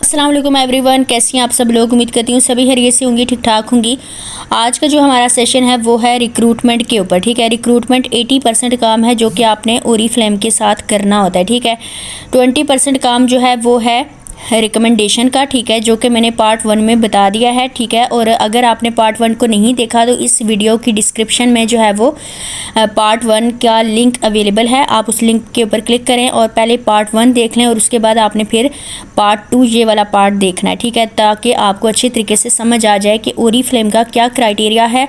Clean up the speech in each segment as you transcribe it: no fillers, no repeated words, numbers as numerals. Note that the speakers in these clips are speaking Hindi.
अस्सलाम वालेकुम एवरीवन, कैसी हैं आप सब लोग। उम्मीद करती हूँ सभी खैरियत से होंगी, ठीक ठाक होंगी। आज का जो हमारा सेशन है वो है रिक्रूटमेंट के ऊपर। ठीक है, रिक्रूटमेंट 80% काम है जो कि आपने ओरीफ्लेम के साथ करना होता है। ठीक है, 20% काम जो है वो है रिकमेंडेशन का। ठीक है, जो कि मैंने पार्ट 1 में बता दिया है। ठीक है, और अगर आपने पार्ट 1 को नहीं देखा तो इस वीडियो की डिस्क्रिप्शन में जो है वो पार्ट 1 का लिंक अवेलेबल है। आप उस लिंक के ऊपर क्लिक करें और पहले पार्ट 1 देख लें और उसके बाद आपने फिर पार्ट 2 ये वाला पार्ट देखना है। ठीक है, ताकि आपको अच्छे तरीके से समझ आ जाए कि ओरीफ्लेम का क्या क्राइटेरिया है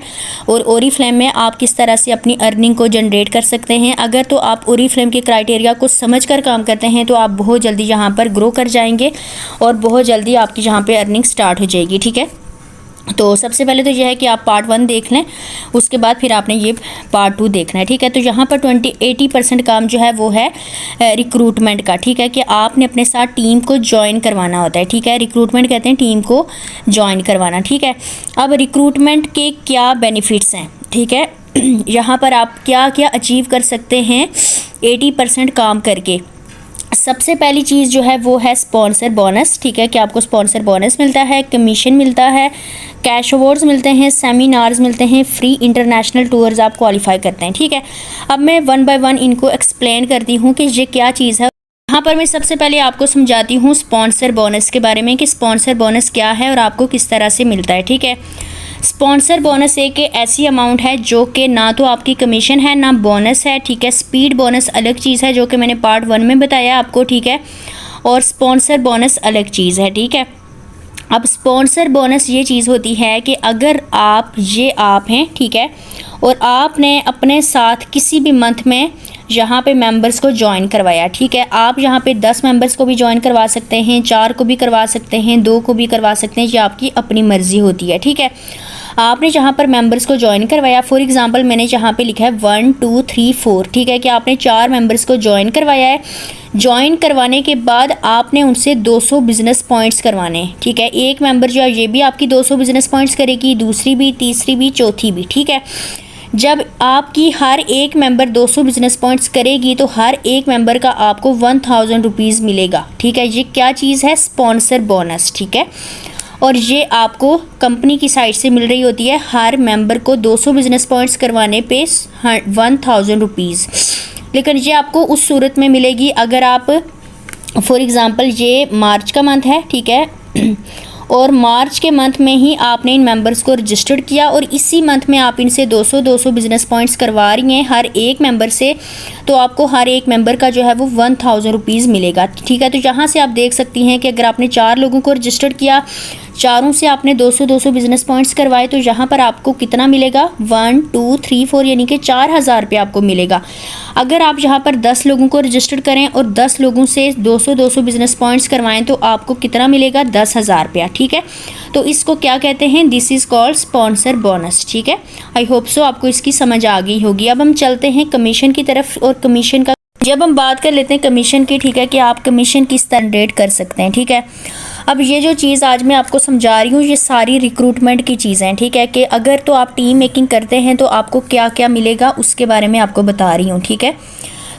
और ओरीफ्लेम में आप किस तरह से अपनी अर्निंग को जनरेट कर सकते हैं। अगर तो आप ओरीफ्लेम के क्राइटेरिया को समझ कर काम करते हैं तो आप बहुत जल्दी यहाँ पर ग्रो कर जाएंगे और बहुत जल्दी आपकी यहाँ पे अर्निंग स्टार्ट हो जाएगी। ठीक है, तो सबसे पहले तो यह है कि आप पार्ट 1 देख लें, उसके बाद फिर आपने ये पार्ट 2 देखना है। ठीक है, तो यहाँ पर 80% काम जो है वो है रिक्रूटमेंट का। ठीक है, कि आपने अपने साथ टीम को ज्वाइन करवाना होता है। ठीक है, रिक्रूटमेंट कहते हैं टीम को ज्वाइन करवाना। ठीक है, अब रिक्रूटमेंट के क्या बेनिफिट्स हैं। ठीक है, यहाँ पर आप क्या क्या अचीव कर सकते हैं 80% काम करके। सबसे पहली चीज़ जो है वो है स्पॉन्सर बोनस। ठीक है, कि आपको स्पॉन्सर बोनस मिलता है, कमीशन मिलता है, कैश अवार्ड्स मिलते हैं, सेमिनार्स मिलते हैं, फ्री इंटरनेशनल टूर्स आप क्वालिफाई करते हैं। ठीक है, अब मैं 1 बाय 1 इनको एक्सप्लेन करती हूँ कि ये क्या चीज़ है। यहाँ पर मैं सबसे पहले आपको समझाती हूँ स्पॉन्सर बोनस के बारे में कि स्पॉन्सर बोनस क्या है और आपको किस तरह से मिलता है। ठीक है, स्पॉन्सर बोनस एक ऐसी अमाउंट है जो कि ना तो आपकी कमीशन है ना बोनस है। ठीक है, स्पीड बोनस अलग चीज़ है जो कि मैंने पार्ट 1 में बताया आपको। ठीक है, और स्पॉन्सर बोनस अलग चीज़ है। ठीक है, अब स्पॉन्सर बोनस ये चीज़ होती है कि अगर आप हैं, ठीक है, और आपने अपने साथ किसी भी मंथ में यहाँ पे मेंबर्स को ज्वाइन करवाया। ठीक है, आप यहाँ पे 10 मेंबर्स को भी ज्वाइन करवा सकते हैं, 4 को भी करवा सकते हैं, 2 को भी करवा सकते हैं, ये आपकी अपनी मर्ज़ी होती है। ठीक है, आपने जहाँ पर मेंबर्स को ज्वाइन करवाया, फॉर एग्जांपल मैंने जहाँ पे लिखा है 1 2 3 4। ठीक है, कि आपने 4 मेंबर्स को ज्वाइन करवाया है। ज्वाइन करवाने के बाद आपने उनसे 200 बिजनेस पॉइंट्स करवाने हैं। ठीक है, एक मेंबर जो है ये भी आपकी 200 बिजनेस पॉइंट्स करेगी, दूसरी भी, तीसरी भी, चौथी भी। ठीक है, जब आपकी हर एक मेंबर 200 बिजनेस पॉइंट्स करेगी तो हर एक मेंबर का आपको 1000 रुपीज़ मिलेगा। ठीक है, ये क्या चीज़ है, स्पॉन्सर बोनस। ठीक है, और ये आपको कंपनी की साइड से मिल रही होती है हर मेंबर को 200 बिजनेस पॉइंट्स करवाने पे 1000 रुपीज़। लेकिन ये आपको उस सूरत में मिलेगी अगर आप फॉर एग्ज़ाम्पल ये मार्च का मंथ है। ठीक है, और मार्च के मंथ में ही आपने इन मेंबर्स को रजिस्टर्ड किया और इसी मंथ में आप इनसे 200 बिजनेस पॉइंट्स करवा रही हैं हर एक मेंबर से, तो आपको हर एक मेंबर का जो है वो 1000 रुपीज़ मिलेगा। ठीक है, तो यहाँ से आप देख सकती हैं कि अगर आपने 4 लोगों को रजिस्टर्ड किया, चारों से आपने 200 बिजनेस पॉइंट्स करवाए, तो यहाँ पर आपको कितना मिलेगा, 1 2 3 4 यानी कि 4000 रुपये आपको मिलेगा। अगर आप यहाँ पर 10 लोगों को रजिस्टर्ड करें और 10 लोगों से 200 बिजनेस पॉइंट्स करवाएं तो आपको कितना मिलेगा, 10,000 रुपया। ठीक है, तो इसको क्या कहते हैं, this is called sponsor bonus. ठीक है, आई होप सो आपको इसकी समझ आ गई होगी। अब हम चलते हैं कमीशन की तरफ। और कमीशन का जब हम बात कर लेते हैं कमीशन की, ठीक है, कि आप कमीशन किस तरह जनरेट कर सकते हैं। ठीक है, अब ये जो चीज़ आज मैं आपको समझा रही हूँ ये सारी रिक्रूटमेंट की चीज़ें हैं। ठीक है, कि अगर तो आप टीम मेकिंग करते हैं तो आपको क्या क्या मिलेगा उसके बारे में आपको बता रही हूँ। ठीक है,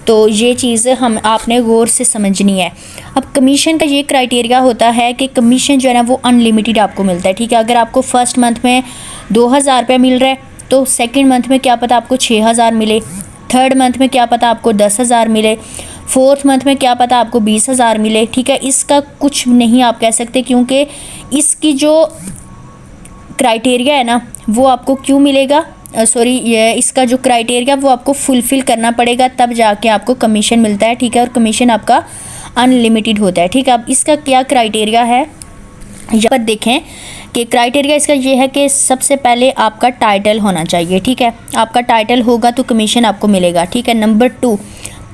तो ये चीज़ आपने गौर से समझनी है। अब कमीशन का ये क्राइटेरिया होता है कि कमीशन जो है ना वो अनलिमिटेड आपको मिलता है। ठीक है, अगर आपको फर्स्ट मंथ में 2000 रुपये मिल रहा है तो सेकेंड मंथ में क्या पता आपको 6000 मिले, थर्ड मंथ में क्या पता आपको 10,000 मिले, फोर्थ मंथ में क्या पता आपको 20,000 मिले। ठीक है, इसका कुछ नहीं आप कह सकते, क्योंकि इसकी जो क्राइटेरिया है ना वो आपको क्यों मिलेगा, ये इसका जो क्राइटेरिया वो आपको फुलफ़िल करना पड़ेगा, तब जाके आपको कमीशन मिलता है। ठीक है, और कमीशन आपका अनलिमिटेड होता है। ठीक है, अब इसका क्या क्राइटेरिया है यहाँ पर देखें कि क्राइटेरिया इसका ये है कि सबसे पहले आपका टाइटल होना चाहिए। ठीक है, आपका टाइटल होगा तो कमीशन आपको मिलेगा। ठीक है, नंबर 2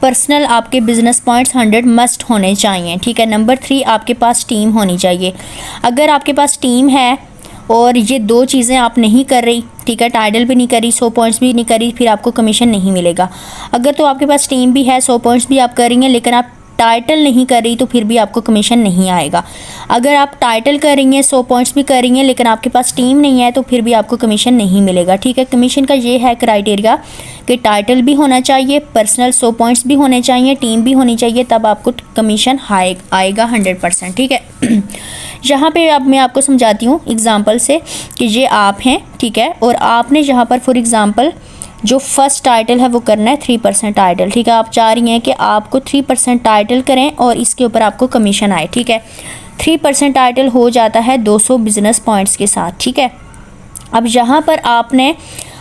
पर्सनल आपके बिजनेस पॉइंट्स 100 मस्ट होने चाहिए। ठीक है, नंबर 3 आपके पास टीम होनी चाहिए। अगर आपके पास टीम है और ये 2 चीज़ें आप नहीं कर रही, ठीक है, टाइटल भी नहीं करी, 100 पॉइंट्स भी नहीं करी, फिर आपको कमीशन नहीं मिलेगा। अगर तो आपके पास टीम भी है, 100 पॉइंट्स भी आप कर रही हैं, लेकिन आप टाइटल नहीं कर रही तो फिर भी आपको कमीशन नहीं आएगा। अगर आप टाइटल कर रही हैं, 100 पॉइंट्स भी कर रही हैं, लेकिन आपके पास टीम नहीं है तो फिर भी आपको कमीशन नहीं मिलेगा। ठीक है, कमीशन का ये है क्राइटेरिया कि टाइटल भी होना चाहिए, पर्सनल 100 पॉइंट्स भी होने चाहिए, टीम भी होनी चाहिए, तब आपको कमीशन आएगा 100%। ठीक है, यहाँ पे अब मैं आपको समझाती हूँ एग्जांपल से कि ये आप हैं, ठीक है, और आपने यहाँ पर फॉर एग्जांपल जो फर्स्ट टाइटल है वो करना है 3% टाइटल। ठीक है, आप चाह रही हैं कि आपको 3% टाइटल करें और इसके ऊपर आपको कमीशन आए। ठीक है, 3% टाइटल हो जाता है 200 बिजनेस पॉइंट्स के साथ। ठीक है, अब यहाँ पर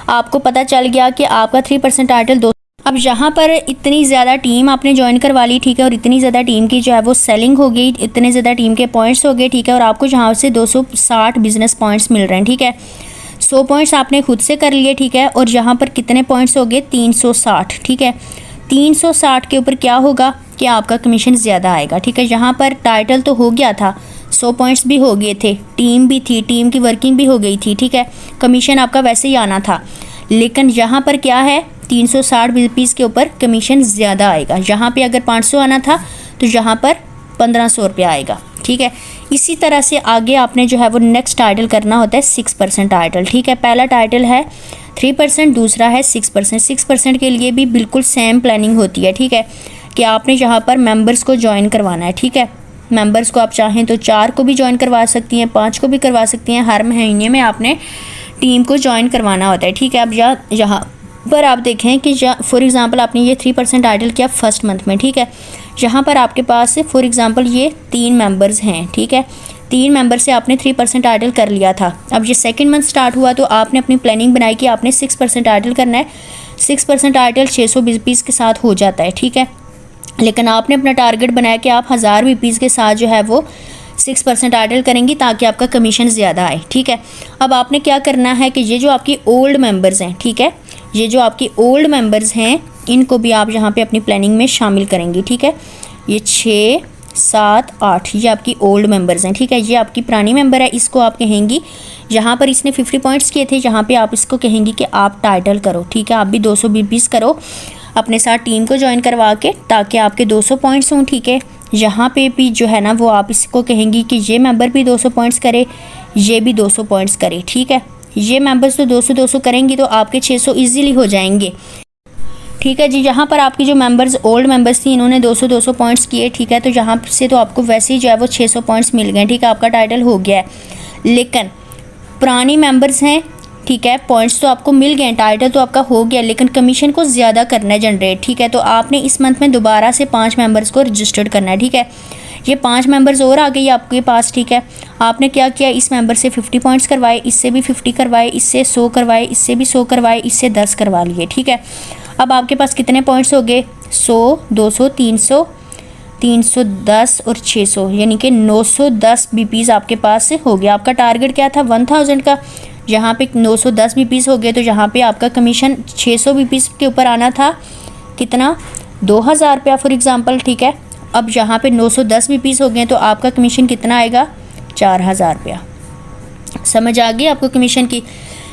आपको पता चल गया कि आपका 3% टाइटल 200। अब यहाँ पर इतनी ज़्यादा टीम आपने ज्वाइन करवा ली, ठीक है, और इतनी ज़्यादा टीम की जो है वो सेलिंग हो गई, इतने ज़्यादा टीम के पॉइंट्स हो गए। ठीक है, और आपको यहाँ से 260 बिजनेस पॉइंट्स मिल रहे हैं। ठीक है, 100 पॉइंट्स आपने खुद से कर लिए। ठीक है, और यहाँ पर कितने पॉइंट्स हो गए? 360। ठीक है, 360 के ऊपर क्या होगा कि आपका कमीशन ज़्यादा आएगा। ठीक है, यहाँ पर टाइटल तो हो गया था, 100 पॉइंट्स भी हो गए थे, टीम भी थी, टीम की वर्किंग भी हो गई थी। ठीक है, कमीशन आपका वैसे ही आना था, लेकिन यहाँ पर क्या है, 360 रुपीज़ के ऊपर कमीशन ज़्यादा आएगा। यहाँ पे अगर 500 आना था तो यहाँ पर 1500 रुपया आएगा। ठीक है, इसी तरह से आगे आपने जो है वो नेक्स्ट टाइटल करना होता है 6% टाइटल। ठीक है, पहला टाइटल है 3%, दूसरा है 6%। 6% के लिए भी बिल्कुल सेम प्लानिंग होती है। ठीक है, कि आपने यहाँ पर मेंबर्स को ज्वाइन करवाना है। ठीक है, मेंबर्स को आप चाहें तो 4 को भी ज्वाइन करवा सकती हैं, 5 को भी करवा सकती हैं। हर महीने में आपने टीम को ज्वाइन करवाना होता है। ठीक है, अब यहाँ पर आप देखें कि फॉर एग्ज़ाम्पल आपने ये 3% टाइटल किया फर्स्ट मंथ में। ठीक है, यहाँ पर आपके पास फॉर एग्ज़ाम्पल ये 3 मेंबर्स हैं। ठीक है, 3 मेंबर से आपने 3% टाइटल कर लिया था। अब ये सेकंड मंथ स्टार्ट हुआ तो आपने अपनी प्लानिंग बनाई कि आपने 6% टाइटल करना है। 6% टाइटल 600 रुपीज़ के साथ हो जाता है। ठीक है, लेकिन आपने अपना टारगेट बनाया कि आप 1000 रुपीज़ के साथ जो है वो 6% टाइटल करेंगी ताकि आपका कमीशन ज़्यादा आए। ठीक है, अब आपने क्या करना है कि ये जो आपकी ओल्ड मेंबर्स हैं, ठीक है, ये जो आपकी ओल्ड मेंबर्स हैं इनको भी आप यहाँ पे अपनी प्लानिंग में शामिल करेंगी। ठीक है, ये 6, 7, 8 ये आपकी ओल्ड मेंबर्स हैं। ठीक है, ये आपकी पुरानी मेंबर है, इसको आप कहेंगी, यहाँ पर इसने 50 पॉइंट्स किए थे, यहाँ पे आप इसको कहेंगी कि आप टाइटल करो। ठीक है, आप भी 200 रुपीज़ करो अपने साथ टीम को ज्वाइन करवा के, ताकि आपके 200 पॉइंट्स हों। ठीक है, यहाँ पे भी जो है ना वो आप इसको कहेंगी कि ये मेंबर भी 200 पॉइंट्स करे, ये भी 200 पॉइंट्स करे। ठीक है, ये मेंबर्स तो 200 करेंगी तो आपके 600 इजीली हो जाएंगे। ठीक है जी, यहाँ पर आपकी जो मेंबर्स ओल्ड मेंबर्स थी इन्होंने 200 पॉइंट्स किए। ठीक है, तो यहाँ से तो आपको वैसे ही जो है वो 600 पॉइंट्स मिल गए। ठीक है, आपका टाइटल हो गया है। लेकिन पुरानी मेंबर्स हैं, ठीक है, पॉइंट्स तो आपको मिल गए, टाइटल तो आपका हो गया, लेकिन कमीशन को ज़्यादा करना है जनरेट। ठीक है, तो आपने इस मंथ में दोबारा से 5 मेंबर्स को रजिस्टर्ड करना है। ठीक है, ये 5 मेंबर्स और आ गई आपके पास। ठीक है, आपने क्या किया, इस मेंबर से 50 पॉइंट्स करवाए, इससे भी 50 करवाए, इससे 100 करवाए, इससे भी 100 करवाए, इससे 10 करवा लिए। ठीक है, अब आपके पास कितने पॉइंट्स हो गए? 100, 200, 300, 310 और 600, यानी कि 910 बीपीज़ आपके पास से हो गया। आपका टारगेट क्या था 1000 का, यहाँ पे 910 बीपीज़ हो गए, तो यहाँ पे आपका कमीशन 600 बीपीज़ के ऊपर आना था, कितना? 2000 रुपया फॉर एग्ज़ाम्पल। ठीक है, अब यहाँ पे 910 बीपीज़ हो गए तो आपका कमीशन कितना आएगा? 4000 रुपया। समझ आ गई आपको कमीशन की,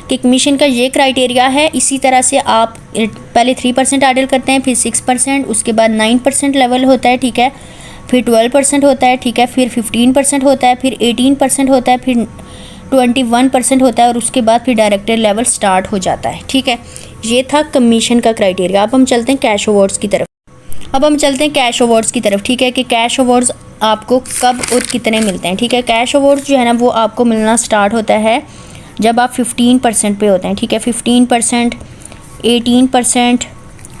कि कमीशन का ये क्राइटेरिया है। इसी तरह से आप पहले 3% टाइटल करते हैं, फिर 6%, उसके बाद 9% लेवल होता है। ठीक है, फिर 12% होता है। ठीक है, फिर 15% होता है, फिर 18% होता है, फिर 21% होता है, और उसके बाद फिर डायरेक्टर लेवल स्टार्ट हो जाता है। ठीक है, ये था कमीशन का क्राइटेरिया। अब हम चलते हैं कैश अवार्ड्स की तरफ। ठीक है, कि कैश अवार्ड्स आपको कब और कितने मिलते हैं। ठीक है, कैश अवार्ड्स जो है ना वो आपको मिलना स्टार्ट होता है जब आप 15% पे होते हैं। ठीक है, 15%, 18%,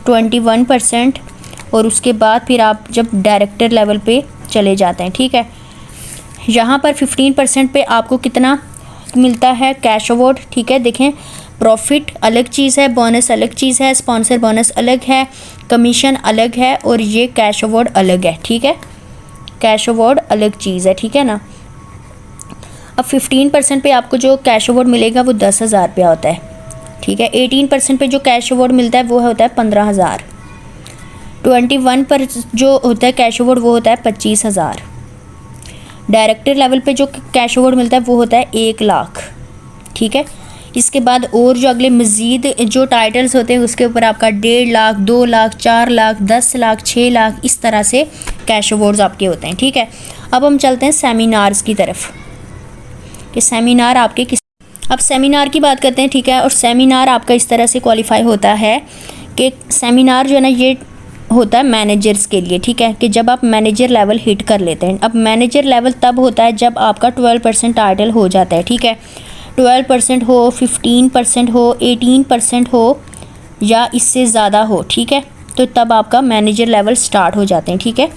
21%, और उसके बाद फिर आप जब डायरेक्टर लेवल पे चले जाते हैं। ठीक है, यहाँ पर 15% पे आपको कितना मिलता है कैश अवार्ड? ठीक है, देखें, प्रॉफिट अलग चीज़ है, बोनस अलग चीज़ है, स्पॉन्सर बोनस अलग है, कमीशन अलग है, और ये कैश अवार्ड अलग है। ठीक है, कैश अवार्ड अलग चीज़ है। ठीक है ना। अब 15% पे आपको जो कैश अवार्ड मिलेगा वो 10,000 रुपया होता है। ठीक है, 18% पे जो कैश अवार्ड मिलता है वो होता है 15,000। 21 पर जो होता है कैश अवार्ड वो होता है 25,000। डायरेक्टर लेवल पे जो कैश अवार्ड मिलता है वो होता है 1 लाख। ठीक है, इसके बाद और जो अगले मज़ीद जो टाइटल्स होते हैं उसके ऊपर आपका 1.5 लाख, 2 लाख, 4 लाख, 10 लाख, 6 लाख, इस तरह से कैश अवार्ड्स आपके होते हैं। ठीक है, अब हम चलते हैं सेमिनार्स की तरफ कि सेमिनार आपके किस। अब सेमिनार की बात करते हैं। ठीक है, और सेमिनार आपका इस तरह से क्वालिफाई होता है कि सेमिनार जो है ना ये होता है मैनेजर्स के लिए। ठीक है, कि जब आप मैनेजर लेवल हिट कर लेते हैं। अब मैनेजर लेवल तब होता है जब आपका 12% टाइटल हो जाता है। ठीक है, 12% हो, 15% हो, 18% हो या इससे ज़्यादा हो। ठीक है, तो तब आपका मैनेजर लेवल स्टार्ट हो जाते हैं। ठीक है,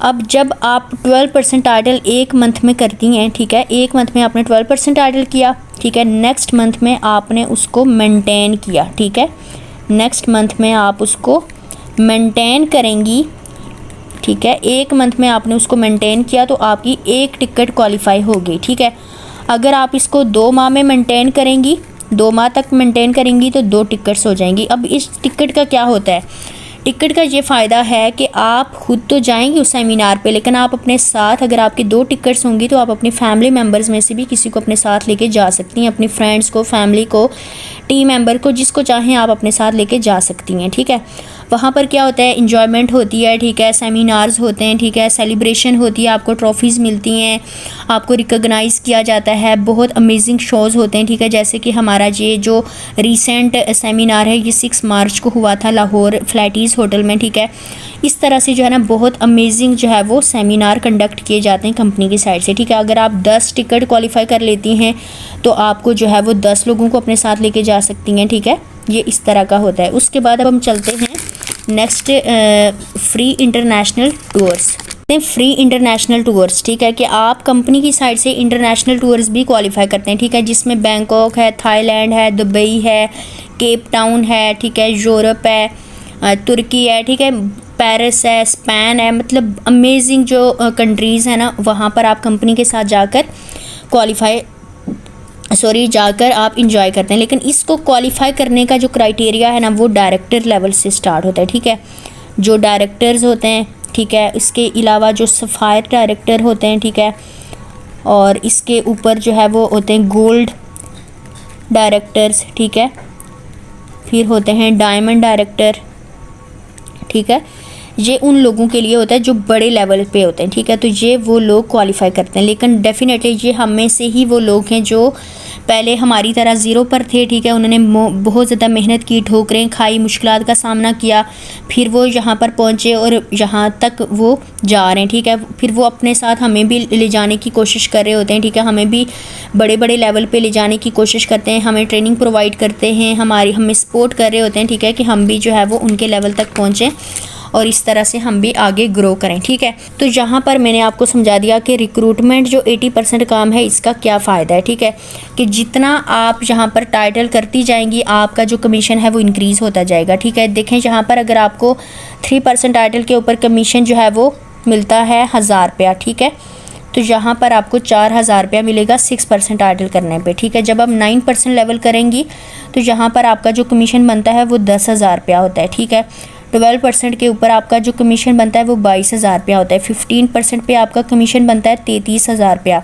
अब जब आप 12% टाइटल एक मंथ में करती हैं। ठीक है, एक मंथ में आपने 12% टाइटल किया। ठीक है, नेक्स्ट मंथ में आपने उसको मेंटेन किया। ठीक है, नेक्स्ट मंथ में आप उसको मेंटेन करेंगी। ठीक है, एक मंथ में आपने उसको मेंटेन किया तो आपकी एक टिकट क्वालिफाई होगी। ठीक है, अगर आप इसको 2 माह में मेंटेन करेंगी, 2 माह तक मेंटेन करेंगी तो 2 टिकट्स हो जाएंगी। अब इस टिकट का क्या होता है, टिकट का ये फ़ायदा है कि आप खुद तो जाएंगी उस सेमिनार पे, लेकिन आप अपने साथ, अगर आपकी 2 टिकट्स होंगी तो आप अपनी फैमिली मेम्बर्स में से भी किसी को अपने साथ लेके जा सकती हैं, अपनी फ्रेंड्स को, फैमिली को, टीम मेंबर को, जिसको चाहें आप अपने साथ लेके जा सकती हैं। ठीक है, वहाँ पर क्या होता है, इन्जॉयमेंट होती है। ठीक है, सेमिनार्स होते हैं। ठीक है, सेलिब्रेशन होती है, आपको ट्रॉफ़ीज़ मिलती हैं, आपको रिकॉग्नाइज़ किया जाता है, बहुत अमेजिंग शोज़ होते हैं। ठीक है, जैसे कि हमारा ये जो रिसेंट सेमिनार है ये 6 मार्च को हुआ था लाहौर फ्लैटीज़ होटल में। ठीक है, इस तरह से जो है ना बहुत अमेजिंग जो है वो सेमिनार कंडक्ट किए जाते हैं कंपनी की साइड से। ठीक है, अगर आप 10 टिकट क्वालिफाई कर लेती हैं तो आपको जो है वो 10 लोगों को अपने साथ लेके जा सकती हैं। ठीक है, ये इस तरह का होता है। उसके बाद अब हम चलते हैं next, free international tours. Free international tours, ठीक है, कि आप कंपनी की साइड से इंटरनेशनल टूर्स भी क्वालिफाई करते हैं। ठीक है, जिसमें बैंकॉक है, थाईलैंड है, दुबई है, केप टाउन है। ठीक है, यूरोप है, तुर्की है। ठीक है, पेरिस है, स्पेन है, मतलब अमेजिंग जो कंट्रीज़ हैं ना वहाँ पर आप कंपनी के साथ जाकर जाकर आप इंजॉय करते हैं। लेकिन इसको क्वालिफाई करने का जो क्राइटेरिया है ना वो डायरेक्टर लेवल से स्टार्ट होता है। ठीक है, जो डायरेक्टर्स होते हैं। ठीक है, इसके अलावा जो सफ़ायर डायरेक्टर होते हैं। ठीक है, और इसके ऊपर जो है वो होते हैं गोल्ड डायरेक्टर्स। ठीक है, फिर होते हैं डायमंड डायरेक्टर। ठीक है, ये उन लोगों के लिए होता है जो बड़े लेवल पे होते हैं। ठीक है, तो ये वो लोग क्वालिफाई करते हैं। लेकिन डेफिनेटली ये हम में से ही वो लोग हैं जो पहले हमारी तरह ज़ीरो पर थे। ठीक है, उन्होंने बहुत ज़्यादा मेहनत की, ठोकरें खाई, मुश्किलात का सामना किया, फिर वो यहाँ पर पहुँचे और यहाँ तक वो जा रहे हैं। ठीक है, फिर वो अपने साथ हमें भी ले जाने की कोशिश कर रहे होते हैं। ठीक है, हमें भी बड़े बड़े लेवल पे ले जाने की कोशिश करते हैं, हमें ट्रेनिंग प्रोवाइड करते हैं, हमें सपोर्ट कर रहे होते हैं। ठीक है, कि हम भी जो है वो उनके लेवल तक पहुँचें और इस तरह से हम भी आगे ग्रो करें। ठीक है, तो यहाँ पर मैंने आपको समझा दिया कि रिक्रूटमेंट जो 80% काम है इसका क्या फ़ायदा है। ठीक है, कि जितना आप यहाँ पर टाइटल करती जाएंगी आपका जो कमीशन है वो इंक्रीज़ होता जाएगा। ठीक है, देखें यहाँ पर अगर आपको 3% टाइटल के ऊपर कमीशन जो है वो मिलता है 1000 रुपया। ठीक है, तो यहाँ पर आपको 4000 रुपया मिलेगा 6% टाइटल करने पे। ठीक है, जब आप 9% लेवल करेंगी तो यहाँ पर आपका जो कमीशन बनता है वो 10,000 रुपया होता है। ठीक है, 12% के ऊपर आपका जो कमीशन बनता है वो 22,000 रुपया होता है। 15% पे आपका कमीशन बनता है 33,000 रुपया।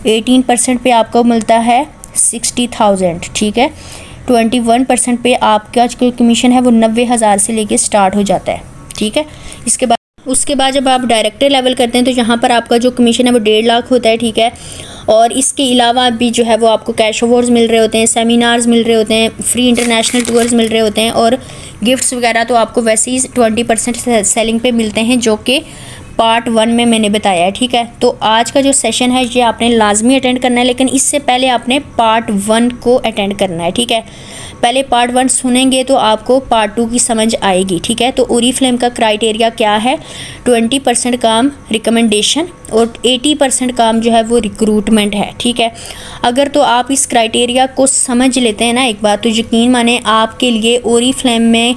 18% पे आपको मिलता है 60,000। ठीक है, 21% पे आपका जो कमीशन है वो 90,000 से लेके स्टार्ट हो जाता है। ठीक है, उसके बाद जब आप डायरेक्टर लेवल करते हैं तो यहाँ पर आपका जो कमीशन है वो 1.5 लाख होता है। ठीक है, और इसके अलावा भी जो है वो आपको कैश अवार्ड्स मिल रहे होते हैं, सेमिनार्स मिल रहे होते हैं, फ्री इंटरनेशनल टूर्स मिल रहे होते हैं और गिफ्ट्स वगैरह तो आपको वैसे ही 20% सेलिंग पे मिलते हैं, जो कि पार्ट 1 में मैंने बताया है। ठीक है, तो आज का जो सेशन है ये आपने लाजमी अटेंड करना है, लेकिन इससे पहले आपने पार्ट 1 को अटेंड करना है। ठीक है, पहले पार्ट 1 सुनेंगे तो आपको पार्ट 2 की समझ आएगी। ठीक है, तो ओरीफ्लेम का क्राइटेरिया क्या है, 20% काम रिकमेंडेशन और 80% काम जो है वो रिक्रूटमेंट है। ठीक है, अगर तो आप इस क्राइटेरिया को समझ लेते हैं ना एक बार, तो यकीन माने आपके लिए ओरीफ्लेम में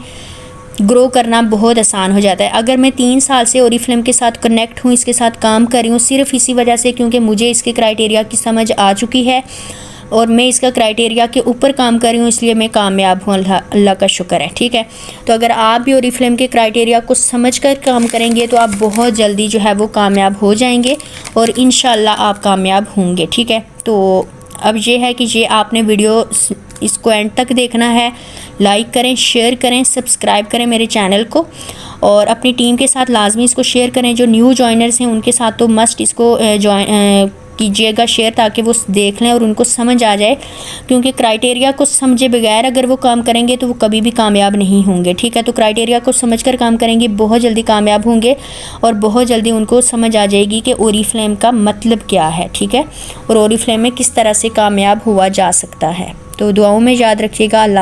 ग्रो करना बहुत आसान हो जाता है। अगर मैं 3 साल से ओरीफ्लेम के साथ कनेक्ट हूँ, इसके साथ काम कर रही हूँ, सिर्फ इसी वजह से क्योंकि मुझे इसके क्राइटेरिया की समझ आ चुकी है और मैं इसका क्राइटेरिया के ऊपर काम कर रही हूँ, इसलिए मैं कामयाब हूँ। अल्लाह का शुक्र है। ठीक है, तो अगर आप भी ओरीफ्लेम के क्राइटेरिया को समझकर काम करेंगे तो आप बहुत जल्दी जो है वो कामयाब हो जाएंगे और इंशाल्लाह आप कामयाब होंगे। ठीक है, तो अब ये है कि ये आपने वीडियो इसको एंड तक देखना है, लाइक करें, शेयर करें, सब्सक्राइब करें मेरे चैनल को और अपनी टीम के साथ लाजमी इसको शेयर करें। जो न्यू जॉइनर्स हैं उनके साथ तो मस्ट इसको कीजिएगा शेयर, ताकि वो देख लें और उनको समझ आ जाए, क्योंकि क्राइटेरिया को समझे बगैर अगर वो काम करेंगे तो वो कभी भी कामयाब नहीं होंगे। ठीक है, तो क्राइटेरिया को समझकर काम करेंगे, बहुत जल्दी कामयाब होंगे और बहुत जल्दी उनको समझ आ जाएगी कि ओरीफ्लेम का मतलब क्या है। ठीक है, और ओरीफ्लेम में किस तरह से कामयाब हुआ जा सकता है। तो दुआओं में याद रखिएगा। अल्लाह।